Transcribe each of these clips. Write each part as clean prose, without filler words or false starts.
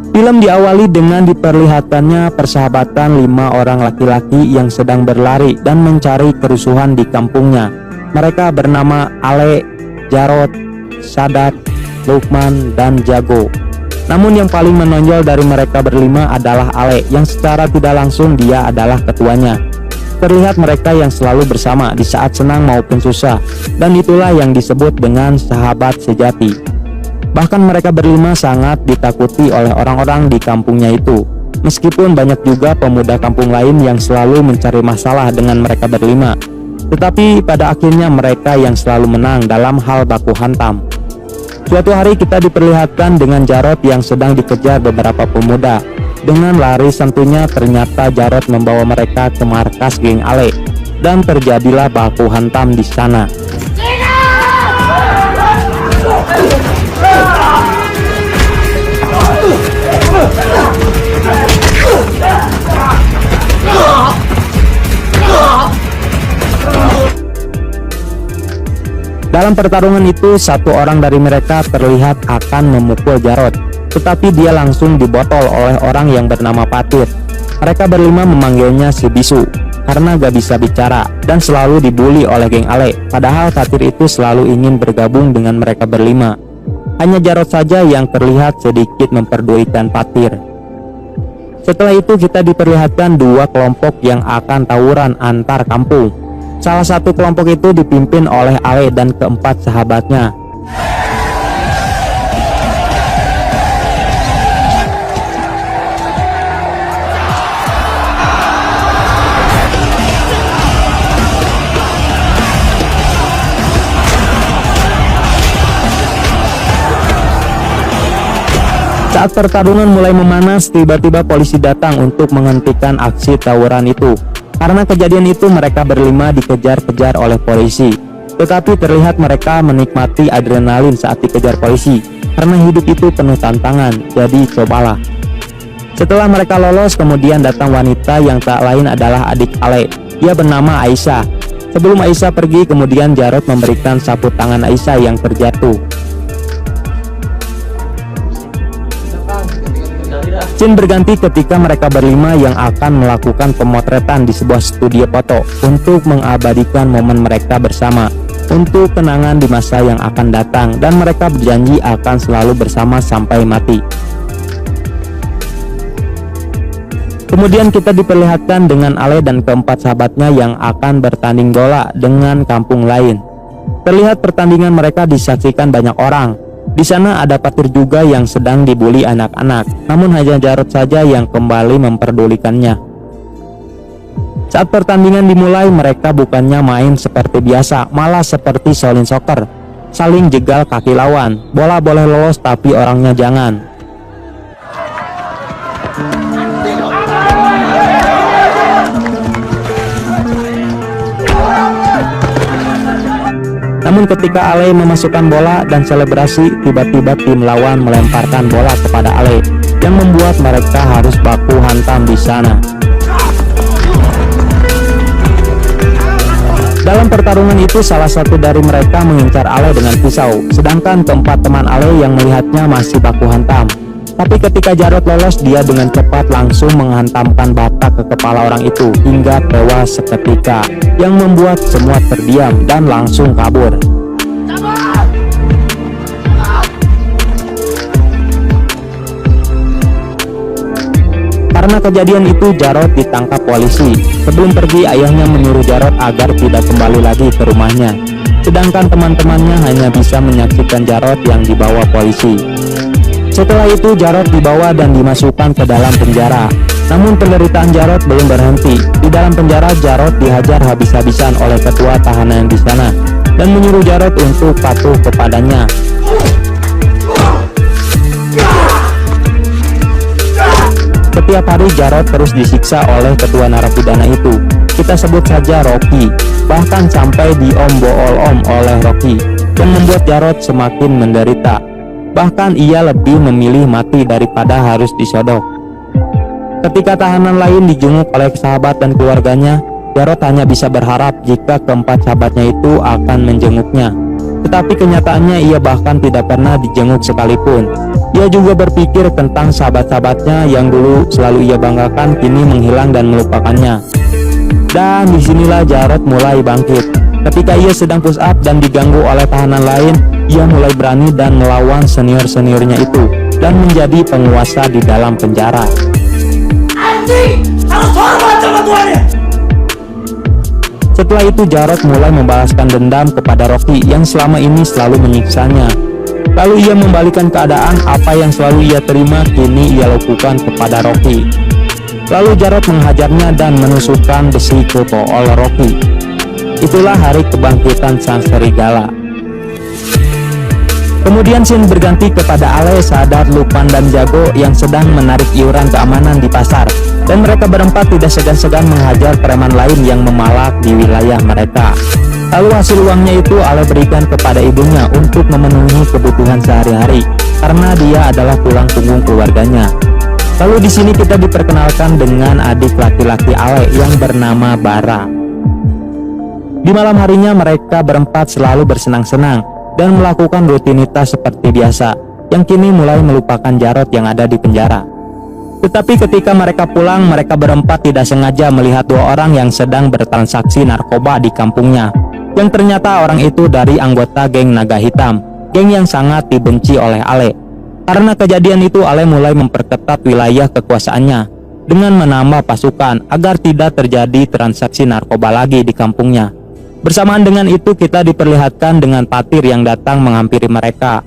Film diawali dengan diperlihatkannya persahabatan 5 orang laki-laki yang sedang berlari dan mencari kerusuhan di kampungnya. Mereka bernama Ale, Jarod, Sadat, Lukman, dan Jago. Namun yang paling menonjol dari mereka berlima adalah Ale, yang secara tidak langsung dia adalah ketuanya. Terlihat mereka yang selalu bersama di saat senang maupun susah, dan itulah yang disebut dengan sahabat sejati. Bahkan mereka berlima sangat ditakuti oleh orang-orang di kampungnya itu. Meskipun banyak juga pemuda kampung lain yang selalu mencari masalah dengan mereka berlima, tetapi pada akhirnya mereka yang selalu menang dalam hal baku hantam. Suatu hari kita diperlihatkan dengan Jarod yang sedang dikejar beberapa pemuda. Dengan lari tentunya ternyata Jarod membawa mereka ke markas geng Ale, dan terjadilah baku hantam di sana. Dalam pertarungan itu, satu orang dari mereka terlihat akan memukul Jarod, tetapi dia langsung dibotol oleh orang yang bernama Patir. Mereka berlima memanggilnya si Bisu karena gak bisa bicara dan selalu dibully oleh geng Ale. Padahal Patir itu selalu ingin bergabung dengan mereka berlima. Hanya Jarod saja yang terlihat sedikit memperdulikan Patir. Setelah itu kita diperlihatkan 2 kelompok yang akan tawuran antar kampung. Salah satu kelompok itu dipimpin oleh Ale dan keempat sahabatnya. Saat pertarungan mulai memanas, tiba-tiba polisi datang untuk menghentikan aksi tawuran itu. Karena kejadian itu mereka berlima dikejar-kejar oleh polisi. Tetapi terlihat mereka menikmati adrenalin saat dikejar polisi. Karena hidup itu penuh tantangan, jadi cobalah. Setelah mereka lolos, kemudian datang wanita yang tak lain adalah adik Ale. Dia bernama Aisyah. Sebelum Aisyah pergi, kemudian Jarod memberikan sapu tangan Aisyah yang terjatuh. Scene berganti ketika mereka berlima yang akan melakukan pemotretan di sebuah studio foto untuk mengabadikan momen mereka bersama untuk kenangan di masa yang akan datang, dan mereka berjanji akan selalu bersama sampai mati. Kemudian kita diperlihatkan dengan Ale dan keempat sahabatnya yang akan bertanding bola dengan kampung lain. Terlihat pertandingan mereka disaksikan banyak orang. Di sana ada Patir juga yang sedang dibully anak-anak, namun hanya Jarod saja yang kembali memperdulikannya. Saat pertandingan dimulai, mereka bukannya main seperti biasa, malah seperti solin soccer, saling jegal kaki lawan. Bola boleh lolos tapi orangnya jangan. Namun ketika Ale memasukkan bola dan selebrasi, tiba-tiba tim lawan melemparkan bola kepada Ale, yang membuat mereka harus baku hantam di sana. Dalam pertarungan itu, salah satu dari mereka mengincar Ale dengan pisau, sedangkan keempat teman Ale yang melihatnya masih baku hantam. Tapi ketika Jarod lolos, dia dengan cepat langsung menghantamkan bata ke kepala orang itu hingga tewas seketika, yang membuat semua terdiam dan langsung kabur. Karena kejadian itu, Jarod ditangkap polisi. Sebelum pergi, ayahnya menyuruh Jarod agar tidak kembali lagi ke rumahnya. Sedangkan teman-temannya hanya bisa menyaksikan Jarod yang dibawa polisi. Setelah itu Jarod dibawa dan dimasukkan ke dalam penjara. Namun penderitaan Jarod belum berhenti. Di dalam penjara Jarod dihajar habis-habisan oleh ketua tahanan di sana dan menyuruh Jarod untuk patuh kepadanya. Setiap hari Jarod terus disiksa oleh ketua narapidana itu. Kita sebut saja Rocky. Bahkan sampai diom-bool-om oleh Rocky, yang membuat Jarod semakin menderita. Bahkan ia lebih memilih mati daripada harus disodok. Ketika tahanan lain dijenguk oleh sahabat dan keluarganya, Jarod hanya bisa berharap jika keempat sahabatnya itu akan menjenguknya. Tetapi kenyataannya ia bahkan tidak pernah dijenguk sekalipun. Ia juga berpikir tentang sahabat-sahabatnya yang dulu selalu ia banggakan kini menghilang dan melupakannya. Dan disinilah Jarod mulai bangkit. Ketika ia sedang push up dan diganggu oleh tahanan lain, ia mulai berani dan melawan senior-seniornya itu dan menjadi penguasa di dalam penjara. Anjing, harus hormat sama tuannya. Setelah itu Jarod mulai membalaskan dendam kepada Rocky yang selama ini selalu menyiksanya. Lalu ia membalikan keadaan, apa yang selalu ia terima kini ia lakukan kepada Rocky. Lalu Jarod menghajarnya dan menusukkan besi ke tool Rocky. Itulah hari kebangkitan sang serigala. Kemudian scene berganti kepada Ale, Sadat, Lukman, dan Jago yang sedang menarik iuran keamanan di pasar. Dan mereka berempat tidak segan-segan menghajar preman lain yang memalak di wilayah mereka. Lalu hasil uangnya itu Ale berikan kepada ibunya untuk memenuhi kebutuhan sehari-hari, karena dia adalah tulang punggung keluarganya. Lalu di sini kita diperkenalkan dengan adik laki-laki Ale yang bernama Bara. Di malam harinya mereka berempat selalu bersenang-senang dan melakukan rutinitas seperti biasa, yang kini mulai melupakan Jarod yang ada di penjara. Tetapi ketika mereka pulang, mereka berempat tidak sengaja melihat dua orang yang sedang bertransaksi narkoba di kampungnya, yang ternyata orang itu dari anggota geng Naga Hitam, geng yang sangat dibenci oleh Ale. Karena kejadian itu, Ale mulai memperketat wilayah kekuasaannya dengan menambah pasukan agar tidak terjadi transaksi narkoba lagi di kampungnya. Bersamaan dengan itu kita diperlihatkan dengan Patir yang datang menghampiri mereka.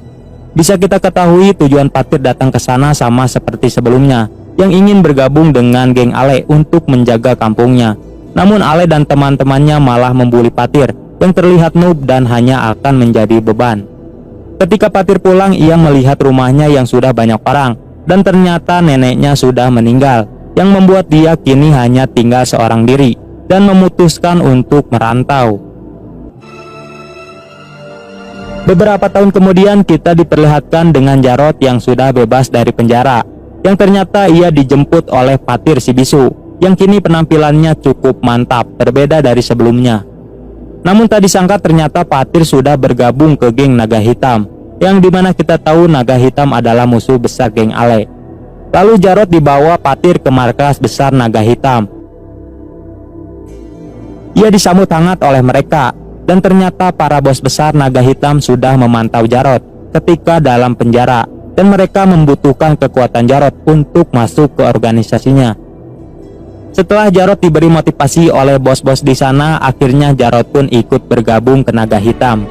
Bisa kita ketahui tujuan Patir datang ke sana sama seperti sebelumnya, yang ingin bergabung dengan geng Ale untuk menjaga kampungnya. Namun Ale dan teman-temannya malah membuli Patir yang terlihat noob dan hanya akan menjadi beban. Ketika Patir pulang, ia melihat rumahnya yang sudah banyak orang dan ternyata neneknya sudah meninggal, yang membuat dia kini hanya tinggal seorang diri dan memutuskan untuk merantau. Beberapa tahun kemudian kita diperlihatkan dengan Jarod yang sudah bebas dari penjara, yang ternyata ia dijemput oleh Patir si bisu, yang kini penampilannya cukup mantap, berbeda dari sebelumnya. Namun tak disangka ternyata Patir sudah bergabung ke geng Naga Hitam, yang dimana kita tahu Naga Hitam adalah musuh besar geng Ale. Lalu Jarod dibawa Patir ke markas besar Naga Hitam. Ia disambut hangat oleh mereka, dan ternyata para bos besar Naga Hitam sudah memantau Jarod ketika dalam penjara, dan mereka membutuhkan kekuatan Jarod untuk masuk ke organisasinya. Setelah Jarod diberi motivasi oleh bos-bos di sana, akhirnya Jarod pun ikut bergabung ke Naga Hitam.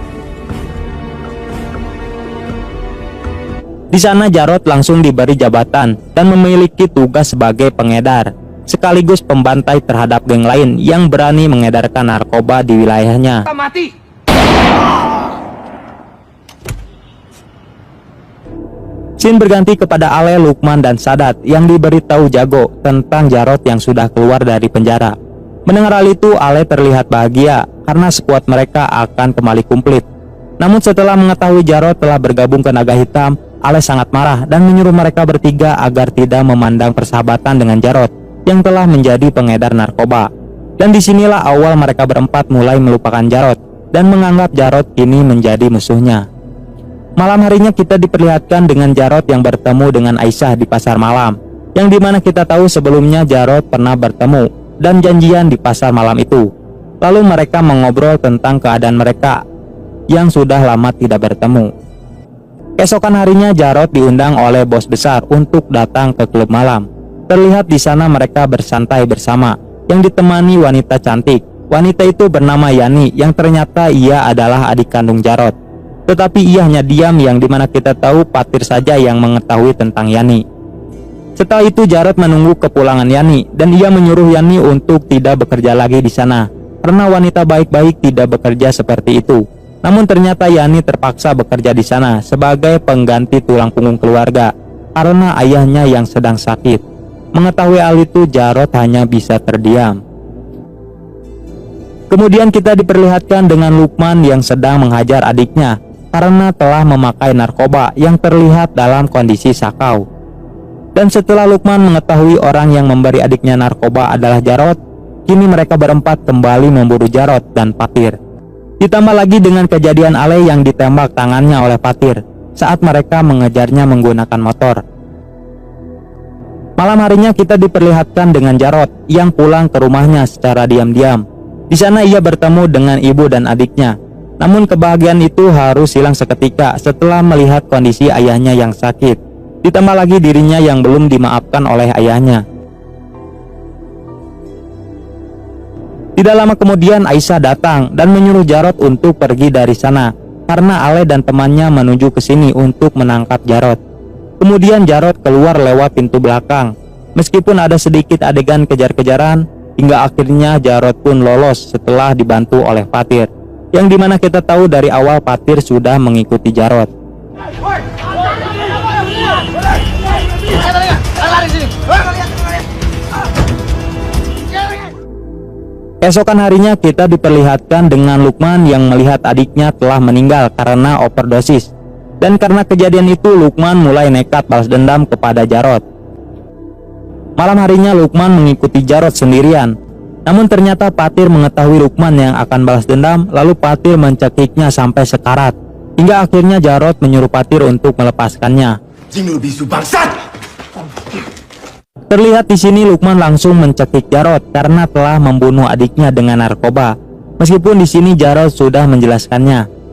Di sana Jarod langsung diberi jabatan dan memiliki tugas sebagai pengedar, sekaligus pembantai terhadap geng lain yang berani mengedarkan narkoba di wilayahnya. Mati. Scene berganti kepada Ale, Lukman, dan Sadat yang diberitahu Jago tentang Jarod yang sudah keluar dari penjara. Mendengar hal itu, Ale terlihat bahagia karena skuad mereka akan kembali komplit. Namun setelah mengetahui Jarod telah bergabung ke Naga Hitam, Ale sangat marah dan menyuruh mereka bertiga agar tidak memandang persahabatan dengan Jarod yang telah menjadi pengedar narkoba. Dan disinilah awal mereka berempat mulai melupakan Jarod dan menganggap Jarod kini menjadi musuhnya. Malam harinya kita diperlihatkan dengan Jarod yang bertemu dengan Aisyah di pasar malam, yang dimana kita tahu sebelumnya Jarod pernah bertemu dan janjian di pasar malam itu. Lalu mereka mengobrol tentang keadaan mereka yang sudah lama tidak bertemu. Keesokan harinya Jarod diundang oleh bos besar untuk datang ke klub malam. Terlihat di sana mereka bersantai bersama, yang ditemani wanita cantik. Wanita itu bernama Yani, yang ternyata ia adalah adik kandung Jarod. Tetapi ia hanya diam, yang dimana kita tahu Patir saja yang mengetahui tentang Yani. Setelah itu Jarod menunggu kepulangan Yani, dan ia menyuruh Yani untuk tidak bekerja lagi di sana, karena wanita baik-baik tidak bekerja seperti itu. Namun ternyata Yani terpaksa bekerja di sana sebagai pengganti tulang punggung keluarga karena ayahnya yang sedang sakit. Mengetahui hal itu, Jarod hanya bisa terdiam. Kemudian kita diperlihatkan dengan Lukman yang sedang menghajar adiknya karena telah memakai narkoba yang terlihat dalam kondisi sakau. Dan setelah Lukman mengetahui orang yang memberi adiknya narkoba adalah Jarod, kini mereka berempat kembali memburu Jarod dan Patir. Ditambah lagi dengan kejadian Ale yang ditembak tangannya oleh Fatir saat mereka mengejarnya menggunakan motor. Malam harinya kita diperlihatkan dengan Jarod yang pulang ke rumahnya secara diam-diam. Di sana ia bertemu dengan ibu dan adiknya. Namun kebahagiaan itu harus hilang seketika setelah melihat kondisi ayahnya yang sakit. Ditambah lagi dirinya yang belum dimaafkan oleh ayahnya. Tidak lama kemudian Aisyah datang dan menyuruh Jarod untuk pergi dari sana karena Ale dan temannya menuju ke sini untuk menangkap Jarod. Kemudian Jarod keluar lewat pintu belakang. Meskipun ada sedikit adegan kejar-kejaran, hingga akhirnya Jarod pun lolos setelah dibantu oleh Fatir. Yang dimana kita tahu dari awal Fatir sudah mengikuti Jarod. Keesokan harinya kita diperlihatkan dengan Lukman yang melihat adiknya telah meninggal karena overdosis. Dan karena kejadian itu Lukman mulai nekat balas dendam kepada Jarod. Malam harinya Lukman mengikuti Jarod sendirian. Namun ternyata Fatir mengetahui Lukman yang akan balas dendam, lalu Fatir mencekiknya sampai sekarat. Hingga akhirnya Jarod menyuruh Fatir untuk melepaskannya. Jing bisu bangsat. Terlihat di sini Lukman langsung mencekik Jarod karena telah membunuh adiknya dengan narkoba. Meskipun di sini Jarod sudah menjelaskannya.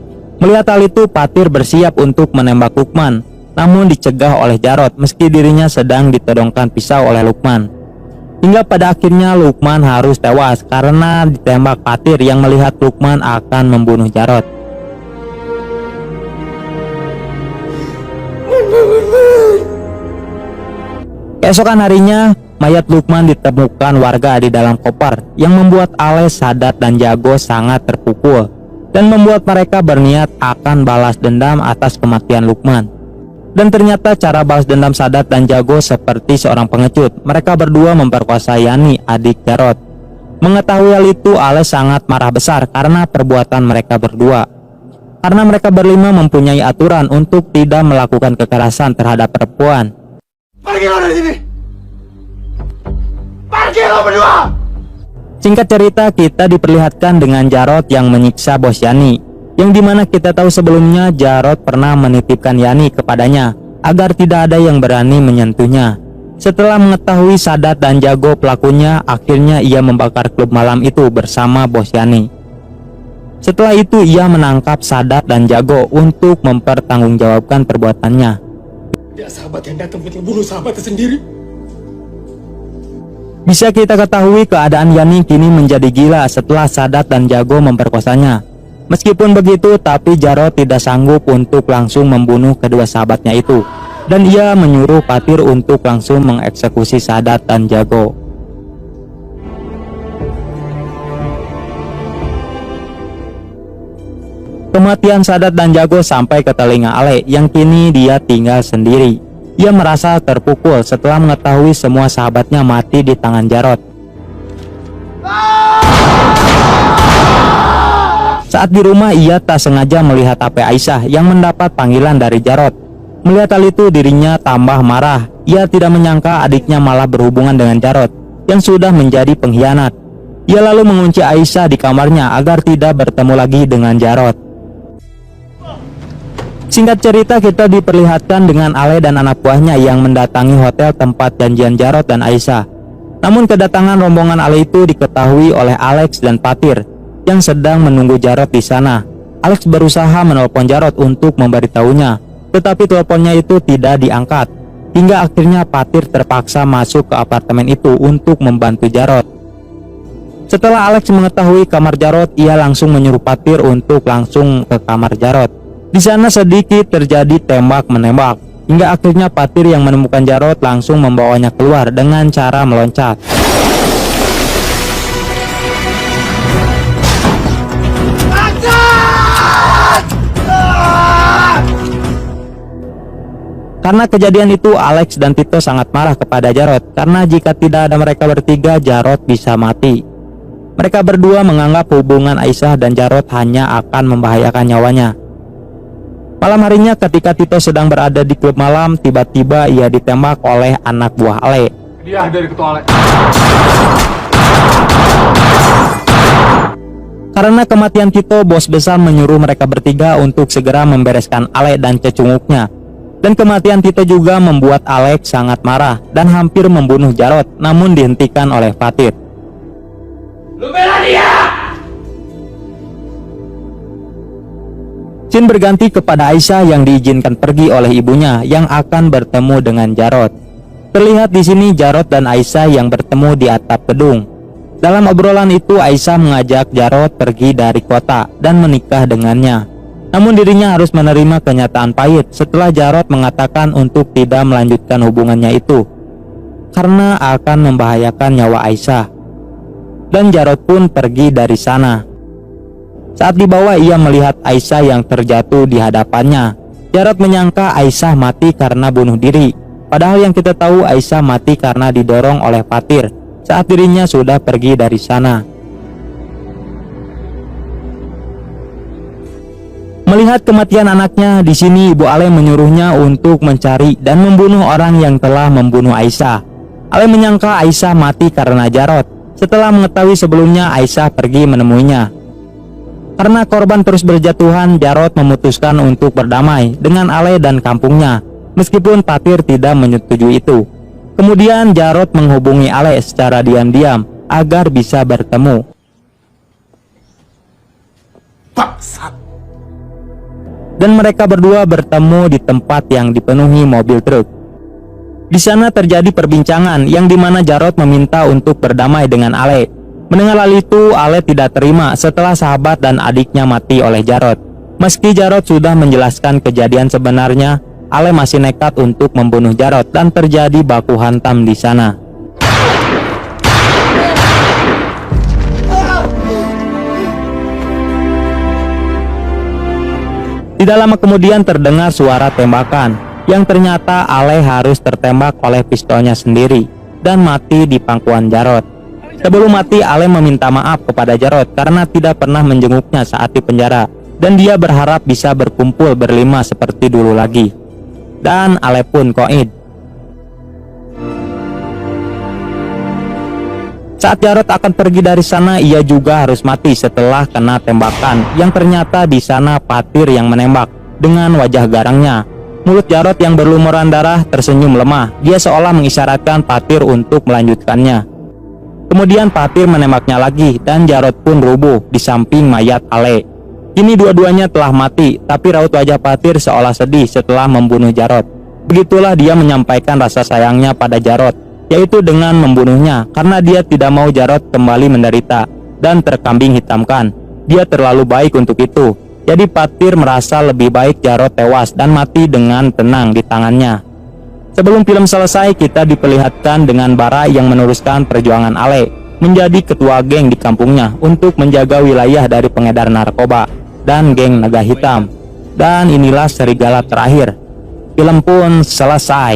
Melihat hal itu, Fatir bersiap untuk menembak Lukman, namun dicegah oleh Jarod meski dirinya sedang ditodongkan pisau oleh Lukman. Hingga pada akhirnya Lukman harus tewas karena ditembak Fatir yang melihat Lukman akan membunuh Jarod. Keesokan harinya, mayat Lukman ditemukan warga di dalam koper yang membuat Ale, Sadat, dan Jago sangat terpukul dan membuat mereka berniat akan balas dendam atas kematian Lukman. Dan ternyata cara balas dendam Sadat dan Jago seperti seorang pengecut. Mereka berdua memperkosa Yani, adik Jarod. Mengetahui hal itu, Ale sangat marah besar karena perbuatan mereka berdua. Karena mereka berlima mempunyai aturan untuk tidak melakukan kekerasan terhadap perempuan. Pergi lo dari sini. Pergi lo berdua. Singkat cerita, kita diperlihatkan dengan Jarod yang menyiksa bos Yani, yang dimana kita tahu sebelumnya Jarod pernah menitipkan Yani kepadanya agar tidak ada yang berani menyentuhnya. Setelah mengetahui Sadat dan Jago pelakunya, akhirnya ia membakar klub malam itu bersama bos Yani. Setelah itu ia menangkap Sadat dan Jago untuk mempertanggungjawabkan perbuatannya. Dia sahabat yang datang untuk membunuh sahabatnya sendiri. Bisa kita ketahui keadaan Yani kini menjadi gila setelah Sadat dan Jago memperkosanya. Meskipun begitu, tapi Jarod tidak sanggup untuk langsung membunuh kedua sahabatnya itu. Dan ia menyuruh Fatir untuk langsung mengeksekusi Sadat dan Jago. Kematian Sadat dan Jago sampai ke telinga Ale yang kini dia tinggal sendiri. Ia merasa terpukul setelah mengetahui semua sahabatnya mati di tangan Jarod. Saat di rumah ia tak sengaja melihat HP Aisyah yang mendapat panggilan dari Jarod. Melihat hal itu dirinya tambah marah. Ia tidak menyangka adiknya malah berhubungan dengan Jarod yang sudah menjadi pengkhianat. Ia lalu mengunci Aisyah di kamarnya agar tidak bertemu lagi dengan Jarod. Singkat cerita, kita diperlihatkan dengan Ale dan anak buahnya yang mendatangi hotel tempat janjian Jarod dan Aisyah. Namun kedatangan rombongan Ale itu diketahui oleh Alex dan Fatir yang sedang menunggu Jarod di sana. Alex berusaha menelpon Jarod untuk memberitahunya, tetapi teleponnya itu tidak diangkat. Hingga akhirnya Fatir terpaksa masuk ke apartemen itu untuk membantu Jarod. Setelah Alex mengetahui kamar Jarod, ia langsung menyuruh Fatir untuk langsung ke kamar Jarod. Di sana sedikit terjadi tembak-menembak, hingga akhirnya Fatir yang menemukan Jarod langsung membawanya keluar dengan cara meloncat. Karena kejadian itu, Alex dan Tito sangat marah kepada Jarod karena jika tidak ada mereka bertiga, Jarod bisa mati. Mereka berdua menganggap hubungan Aisyah dan Jarod hanya akan membahayakan nyawanya. Malam harinya ketika Tito sedang berada di klub malam, tiba-tiba ia ditembak oleh anak buah Ale. Dia dari ketua Ale. Karena kematian Tito, bos besar menyuruh mereka bertiga untuk segera membereskan Alek dan cecunguknya. Dan kematian Tito juga membuat Alek sangat marah dan hampir membunuh Jarod, namun dihentikan oleh Fatir. Lu bela dia! Scene berganti kepada Aisyah yang diizinkan pergi oleh ibunya yang akan bertemu dengan Jarod. Terlihat di sini Jarod dan Aisyah yang bertemu di atap gedung. Dalam obrolan itu, Aisyah mengajak Jarod pergi dari kota dan menikah dengannya. Namun dirinya harus menerima kenyataan pahit setelah Jarod mengatakan untuk tidak melanjutkan hubungannya itu karena akan membahayakan nyawa Aisyah. Dan Jarod pun pergi dari sana. Saat dibawa, ia melihat Aisyah yang terjatuh di hadapannya. Jarod menyangka Aisyah mati karena bunuh diri. Padahal yang kita tahu Aisyah mati karena didorong oleh Fatir saat dirinya sudah pergi dari sana. Melihat kematian anaknya, di sini Ibu Ale menyuruhnya untuk mencari dan membunuh orang yang telah membunuh Aisyah. Ale menyangka Aisyah mati karena Jarod setelah mengetahui sebelumnya Aisyah pergi menemuinya. Karena korban terus berjatuhan, Jarod memutuskan untuk berdamai dengan Ale dan kampungnya, meskipun Fatir tidak menyetujui itu. Kemudian Jarod menghubungi Ale secara diam-diam agar bisa bertemu. Bangsat! Dan mereka berdua bertemu di tempat yang dipenuhi mobil truk. Di sana terjadi perbincangan yang dimana Jarod meminta untuk berdamai dengan Ale. Mendengar hal itu, Ale tidak terima setelah sahabat dan adiknya mati oleh Jarod. Meski Jarod sudah menjelaskan kejadian sebenarnya, Ale masih nekat untuk membunuh Jarod dan terjadi baku hantam di sana. Tidak lama kemudian terdengar suara tembakan yang ternyata Ale harus tertembak oleh pistolnya sendiri dan mati di pangkuan Jarod. Sebelum mati, Ale meminta maaf kepada Jarod karena tidak pernah menjenguknya saat di penjara, dan dia berharap bisa berkumpul berlima seperti dulu lagi. Dan Ale pun koid. Saat Jarod akan pergi dari sana, ia juga harus mati setelah kena tembakan yang ternyata di sana Fatir yang menembak dengan wajah garangnya. Mulut Jarod yang berlumuran darah tersenyum lemah. Dia seolah mengisyaratkan Fatir untuk melanjutkannya. Kemudian Fatir menembaknya lagi dan Jarod pun rubuh di samping mayat Ale. Kini dua-duanya telah mati, tapi raut wajah Fatir seolah sedih setelah membunuh Jarod. Begitulah dia menyampaikan rasa sayangnya pada Jarod, yaitu dengan membunuhnya karena dia tidak mau Jarod kembali menderita dan terkambing hitamkan. Dia terlalu baik untuk itu. Jadi Fatir merasa lebih baik Jarod tewas dan mati dengan tenang di tangannya. Sebelum film selesai, kita diperlihatkan dengan Bara yang meneruskan perjuangan Ale menjadi ketua geng di kampungnya untuk menjaga wilayah dari pengedar narkoba dan geng naga hitam. Dan inilah serigala terakhir. Film pun selesai.